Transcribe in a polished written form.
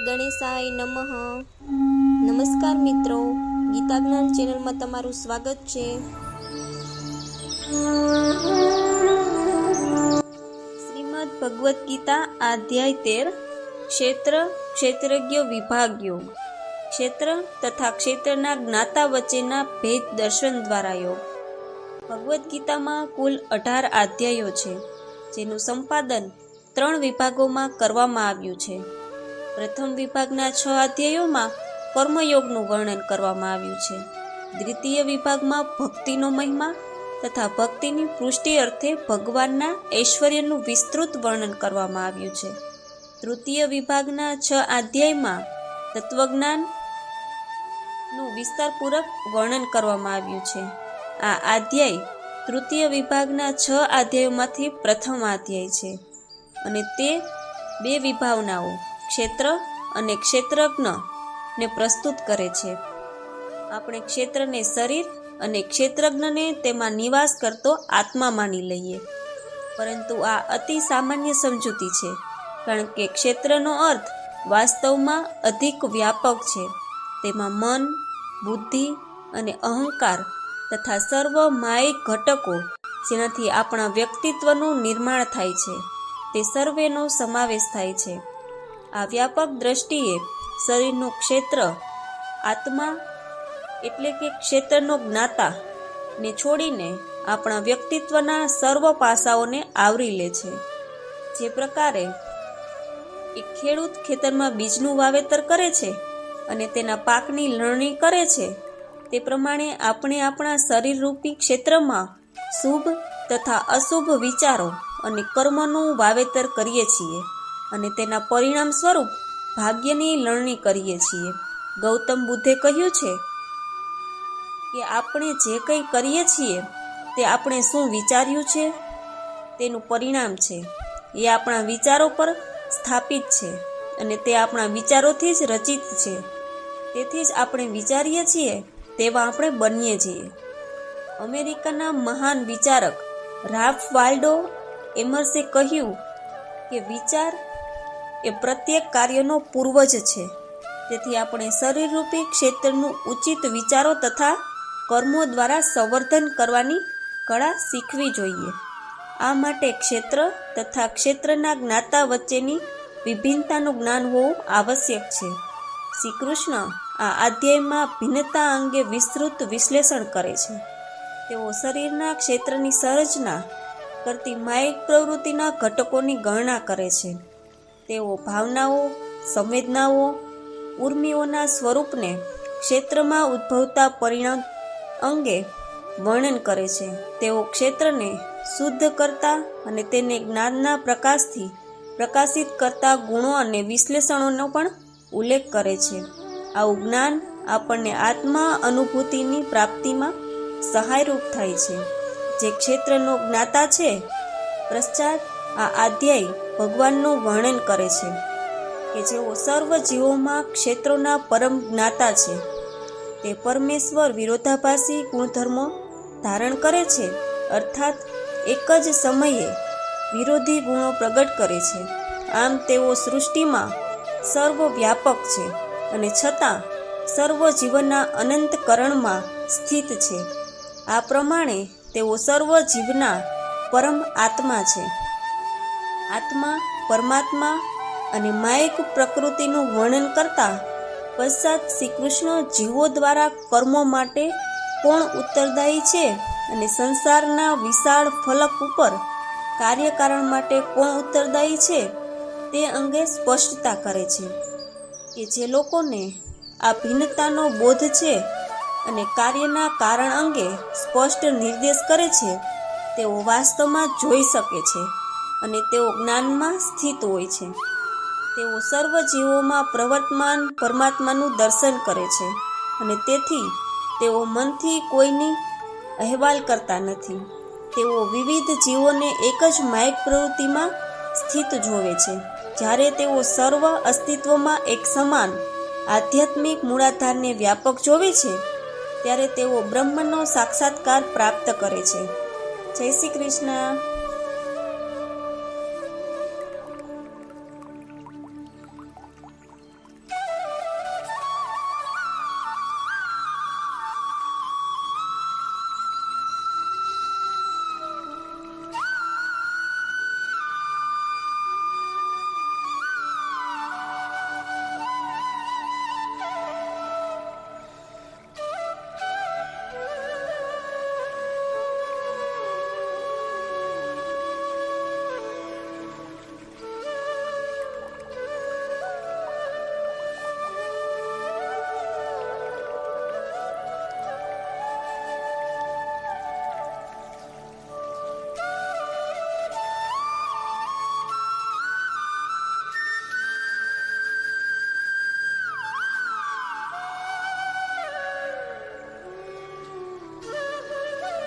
ગણેશાય નમઃ. નમસ્કાર મિત્રો, ગીતા જ્ઞાન ચેનલમાં તમારું સ્વાગત છે. શ્રીમદ ભગવદ્ ગીતા અધ્યાય 13 ક્ષેત્ર ક્ષેત્રજ્ઞ વિભાગ યોગ. ક્ષેત્ર તથા ક્ષેત્રના જ્ઞાતા વચ્ચેના ભેદ દર્શન દ્વારા યોગ. ભગવદ્ ગીતામાં કુલ 18 અધ્યાયો છે, જેનું સંપાદન 3 વિભાગોમાં કરવામાં આવ્યું છે. પ્રથમ વિભાગના 6 અધ્યાયોમાં કર્મયોગનું વર્ણન કરવામાં આવ્યું છે. દ્વિતીય વિભાગમાં ભક્તિનો મહિમા તથા ભક્તિની પુષ્ટિ અર્થે ભગવાનના ઐશ્વર્યનું વિસ્તૃત વર્ણન કરવામાં આવ્યું છે. તૃતીય વિભાગના 6 અધ્યાયમાં તત્વજ્ઞાનનું વિસ્તારપૂર્વક વર્ણન કરવામાં આવ્યું છે. આ અધ્યાય તૃતીય વિભાગના 6 અધ્યાયોમાંથી પ્રથમ અધ્યાય છે અને તે 2 વિભાવનાઓ ક્ષેત્ર અને ક્ષેત્રજ્ઞ ને પ્રસ્તુત કરે છે. આપણે ક્ષેત્રને શરીર અને ક્ષેત્રજ્ઞને તેમાં નિવાસ કરતો આત્મા માની લઈએ, પરંતુ આ અતિ સામાન્ય સમજૂતી છે, કારણ કે ક્ષેત્રનો અર્થ વાસ્તવમાં અધિક વ્યાપક છે. તેમાં મન, બુદ્ધિ અને અહંકાર તથા સર્વ માયિક ઘટકો, જેનાથી આપણા વ્યક્તિત્વનું નિર્માણ થાય છે, તે સર્વેનો સમાવેશ થાય છે. આ વ્યાપક દ્રષ્ટિએ શરીરનું ક્ષેત્ર આત્મા એટલે કે ક્ષેત્રનો જ્ઞાતા ને છોડીને આપણા વ્યક્તિત્વના સર્વ પાસાઓને આવરી લે છે. જે પ્રકારે એક ખેડૂત ખેતરમાં બીજનું વાવેતર કરે છે અને તેના પાકની લણણી કરે છે, તે પ્રમાણે આપણે આપણા શરીરરૂપી ક્ષેત્રમાં શુભ તથા અશુભ વિચારો અને કર્મનું વાવેતર કરીએ છીએ અને તેના પરિણામ સ્વરૂપ ભાગ્યની લણણી કરીએ છીએ. ગૌતમ બુદ્ધે કહ્યું છે કે આપણે જે કંઈ કરીએ છીએ તે આપણે શું વિચાર્યું છે તેનું પરિણામ છે. એ આપણા વિચારો પર સ્થાપિત છે અને તે આપણા વિચારોથી જ રચિત છે. તેથી જ આપણે વિચારીએ છીએ તેવા આપણે બનીએ છીએ. અમેરિકાના મહાન વિચારક રાલ્ફ વાલ્ડો એમર્સે કહ્યું કે વિચાર એ પ્રત્યેક કાર્યનો પૂર્વજ છે. તેથી આપણે શરીરરૂપી ક્ષેત્રનું ઉચિત વિચારો તથા કર્મો દ્વારા સંવર્ધન કરવાની કળા શીખવી જોઈએ. આ માટે ક્ષેત્ર તથા ક્ષેત્રના જ્ઞાતા વચ્ચેની વિભિન્નતાનું જ્ઞાન હોવું આવશ્યક છે. શ્રી કૃષ્ણ આ અધ્યાયમાં ભિન્નતા અંગે વિસ્તૃત વિશ્લેષણ કરે છે. તેઓ શરીરના ક્ષેત્રની સંરચના કરતી માયિક પ્રવૃત્તિના ઘટકોની ગણના કરે છે. તેઓ ભાવનાઓ, સંવેદનાઓ, ઉર્મિઓના સ્વરૂપને ક્ષેત્રમાં ઉદ્ભવતા પરિણામ અંગે વર્ણન કરે છે. તેઓ ક્ષેત્રને શુદ્ધ કરતા અને તેને જ્ઞાનના પ્રકાશથી પ્રકાશિત કરતા ગુણો અને વિશ્લેષણોનો પણ ઉલ્લેખ કરે છે. આવું જ્ઞાન આપણને આત્મા અનુભૂતિની પ્રાપ્તિમાં સહાયરૂપ થાય છે, જે ક્ષેત્રનો જ્ઞાતા છે. પશ્ચાત આ અધ્યાય ભગવાનનું વર્ણન કરે છે કે જેઓ સર્વ જીવોમાં ક્ષેત્રોના પરમ જ્ઞાતા છે. તે પરમેશ્વર વિરોધાભાસી ગુણધર્મો ધારણ કરે છે, અર્થાત એક જ સમયે વિરોધી ગુણો પ્રગટ કરે છે. આમ તેઓ સૃષ્ટિમાં સર્વવ્યાપક છે અને છતાં સર્વ જીવનના અનંતકરણમાં સ્થિત છે. આ પ્રમાણે તેઓ સર્વ જીવના પરમ આત્મા છે. આત્મા, પરમાત્મા અને માયિક પ્રકૃતિનું વર્ણન કરતા પશ્ચાત શ્રી કૃષ્ણ જીવો દ્વારા કર્મો માટે કોણ ઉત્તરદાયી છે અને સંસારના વિશાળ ફલક ઉપર કાર્યકારણ માટે કોણ ઉત્તરદાયી છે તે અંગે સ્પષ્ટતા કરે છે કે જે લોકોને આ ભિન્નતાનો બોધ છે અને કાર્યના કારણ અંગે સ્પષ્ટ નિર્દેશ કરે છે, તેઓ વાસ્તવમાં જોઈ શકે છે અને તેઓ જ્ઞાનમાં સ્થિત હોય છે. તેઓ સર્વ જીવોમાં પ્રવર્તમાન પરમાત્માનું દર્શન કરે છે અને તેથી તેઓ મનથી કોઈની અહેવાલ કરતા નથી. તેઓ વિવિધ જીવોને એક જ માયિક પ્રવૃત્તિમાં સ્થિત જોવે છે. જ્યારે તેઓ સર્વ અસ્તિત્વમાં એક સમાન આધ્યાત્મિક મૂળાધારને વ્યાપક જોવે છે, ત્યારે તેઓ બ્રહ્મનો સાક્ષાત્કાર પ્રાપ્ત કરે છે. જય શ્રી કૃષ્ણ.